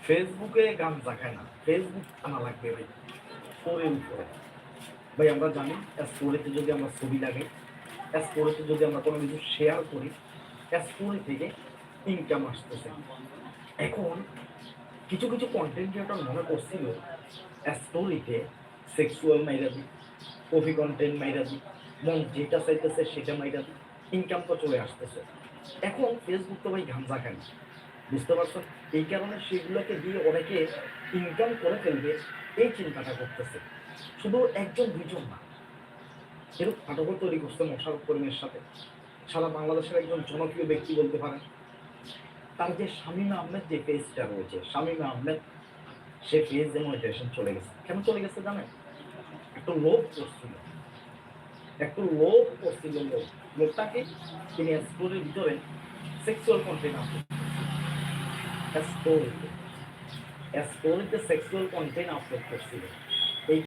ফেসবুকে গাঞ্জা খায় না, ফেসবুক আনা লাগবে ভাই স্টোরির উপরে। ভাই আমরা জানি স্টোরিতে যদি আমরা ছবি লাগাই, স্টোরিতে যদি আমরা কোনো কিছু শেয়ার করি, স্টোরি থেকে ইনকাম আসতেছে। এখন কিছু কিছু কন্টেন্ট ক্রিয়েটর মনে করছিল স্টোরিতে সেক্সুয়াল মাইরা দিই, কফি কন্টেন্ট মাইরা দিই, মন যেটা চাইতেছে সেটা মাইরা দিই, ইনকাম তো চলে আসতেছে। এখন ফেসবুক তো ভাই গাঞ্জা খায় না, বুঝতে পারছো? এই কারণে সেগুলোকে দিয়ে অনেকে ইনকাম করে ফেলবে এই চিন্তাটা করতেছে। শুধু একজন দুইজন না, এরকম নাটকও তৈরি করছে মোশাররফ করিমের সাথে। সারা বাংলাদেশের একজন জনপ্রিয় ব্যক্তি বলতে পারেন। তার যে শামীম আহমেদ যে পেজটা রয়েছে, শামীম আহমেদ সে পেজ মনিটাইজেশন চলে গেছে। কেন চলে গেছে জানেন? একটু লোভ করছিল, একটু লোভ করছিল। লোকটাকে তিনি স্টোরির ভিতরে সেক্সুয়াল কন্টেন্ট আপলোড, স্টোরিতে সেক্সুয়াল কন্টেন্ট আপলোড করছিল।